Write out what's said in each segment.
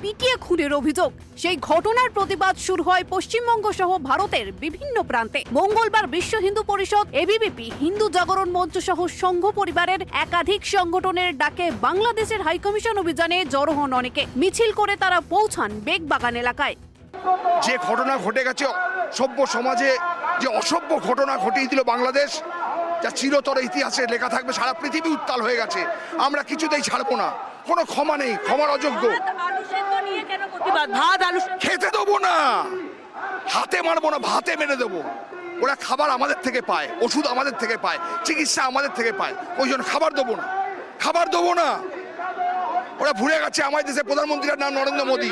পিটিয়ে খুনের অভিযোগ। সেই ঘটনার প্রতিবাদ শুরু হয় পশ্চিমবঙ্গ সহ ভারতের বিভিন্ন প্রান্তে। মঙ্গলবার বিশ্ব হিন্দু পরিষদ, এবিভিপি, হিন্দু জাগরণ মঞ্চ সহ সংঘ পরিবারের একাধিক সংগঠনের ডাকে বাংলাদেশের হাইকমিশন অভিযানে জড়ো হন অনেকে। মিছিল করে তারা পৌঁছান বেগবাগান এলাকায়। যে ঘটনা ঘটে গেছে সভ্য সমাজে, যে অসভ্য ঘটনা ঘটিয়ে দিল বাংলাদেশ, যা চিরতর ইতিহাসে লেখা থাকবে, সারা পৃথিবী উত্তাল হয়ে গেছে। আমরা কিছুতেই ছাড়বো না, কোনো ক্ষমা নেই, ক্ষমার অযোগ্য। খেতে দেবো না, হাতে মারবো না, ভাতে মেরে দেবো। ওরা খাবার আমাদের থেকে পায়, ওষুধ আমাদের থেকে পায়, চিকিৎসা আমাদের থেকে পায়, ওই জন্য খাবার দেবো না, খাবার দেবো না। ওরা ভুলে গেছে আমাদের দেশের প্রধানমন্ত্রীর নাম নরেন্দ্র মোদী।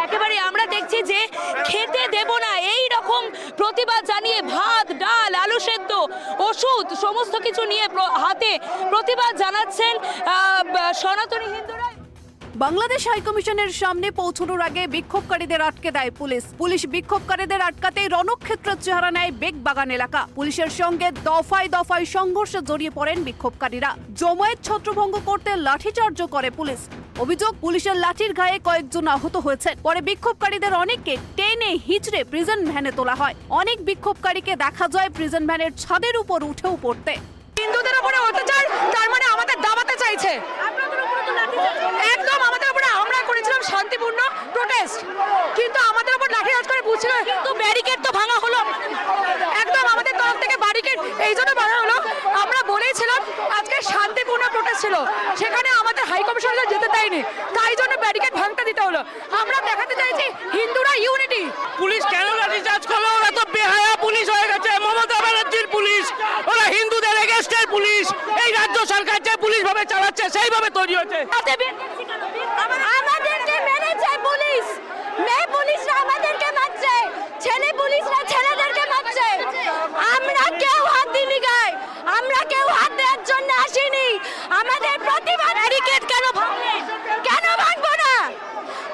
একেবারে আমরা দেখছি যে খেতে দেব না এই রকম প্রতিবাদ জানিয়ে ভাত, ডাল, আলু সেদ্ধ, ওষুধ সমস্ত কিছু নিয়ে হাতে প্রতিবাদ জানাচ্ছেন সনাতনী হিন্দুরা। বাংলাদেশ হাইকমিশনের সামনে পৌঁছানোর আগে বিক্ষোভকারীদের আটকে দেয় পুলিশ বিক্ষোভকারীদের আটকাতে রণক্ষেত্রের চেহারা নেয় বেগবাগান এলাকা। পুলিশের সঙ্গে দফায় দফায় সংঘর্ষে জড়িয়ে পড়েন বিক্ষোভকারীরা। জমায়েত ছত্রভঙ্গ করতে লাঠিচার্জ করে পুলিশ। অভিযোগ, পুলিশের লাঠির গায়ে কয়েকজন আহত হয়েছেন। পরে বিক্ষোভকারীদের অনেককে টেনে হিচড়ে প্রিজন ভ্যানে তোলা হয়। অনেক বিক্ষোভকারীকে দেখা যায় প্রিজন ভ্যানের ছাদের উপর উঠেও পড়তে। হিন্দুদের উপরে অত্যাচার, তার মানে আমাদের দাবাতে চাইছে। একদম আমাদের উপরে আমরা করেছিলাম শান্তিপূর্ণ প্রোটেস্ট, কিন্তু আমাদের উপর লাঠিচার্জ করে বুঝছিল। কিন্তু ব্যারিকেড তো ভাঙা হলো, একদম আমাদের তরফ থেকে ব্যারিকেড এই জন্য ভাঙা হলো। আমরা বলেছিলাম আজকে শান্তিপূর্ণ প্রোটেস্ট ছিল, সেখানে আমাদের হাই কমিশনার যেতে দেয়নি, তাই জন্য ব্যারিকেড ভাঙতে দিতে হলো। আমরা দেখাতে চাইছি হিন্দুরা ইউনিটি। পুলিশ কেন লাঠিচার্জ করলো? ওরা তো বেহায়া পুলিশ হয়ে গেছে, মমতা ব্যানার্জির পুলিশ। ওরা হিন্দুদের এগেইনস্টের পুলিশ। এই রাজ্য সরকার যে পুলিশ ভাবে চালাচ্ছে সেইভাবে তৈরি হয়েছে। আমাদেরকে মেরেছে পুলিশ, মেয়ে পুলিশরা আমাদেরকে মারছে, ছেলে পুলিশরা ছেলেদেরকে মারছে। আমরা কেউ হাত দিইনি গায়ে, আমরা কেউ হাত দেওয়ার জন্য আসিনি। আমাদের প্রতিবাদ। ব্যারিকেড কেন ভাঙলেন? কেন ভাঙবো না,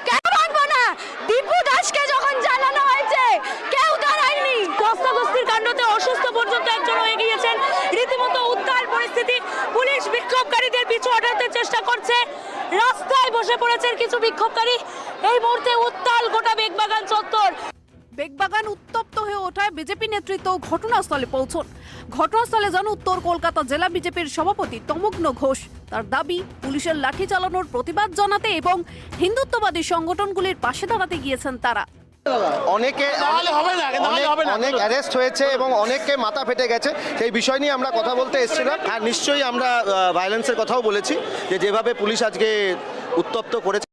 কেন ভাঙবো না? দীপু দাসকে যখন জ্বালানো হয়েছে কেউ দাঁড়ায়নি। কস্তাকস্তির কাণ্ডতে অসুস্থ পর্যন্ত একজন হয়ে গিয়েছেন। রীতিমতো উত্তাল পরিস্থিতি। পুলিশ বিক্ষোভকারীদের পিছু হটাতে চেষ্টা করছে। রাস্তায় বসে পড়েছেন কিছু বিক্ষোভকারী। এই মুহূর্তে উত্তাল গোটা বেগবাগান চত্বর। বেগবাগান উত্তপ্ত হয়ে ওঠায় বিজেপি নেতৃত্ব ঘটনাস্থলে পৌঁছন। ঘটনাস্থলে যান উত্তর কলকাতা জেলা বিজেপির সভাপতি তমগ্ন ঘোষ। তার দাবি, পুলিশের লাঠি চালানোর প্রতিবাদ জানাতে এবং হিন্দুত্ববাদী সংগঠনগুলির পাশে দাঁড়াতে গিয়েছেন তারা। অনেক অ্যারেস্ট হয়েছে এবং অনেককে মাথা ফেটে গেছে। সেই বিষয় নিয়ে আমরা কথা বলতে এসেছিলাম। আর নিশ্চয়ই আমরা ভায়োলেন্সের কথাও বলেছি, যে যেভাবে পুলিশ আজকে উত্তপ্ত করেছে।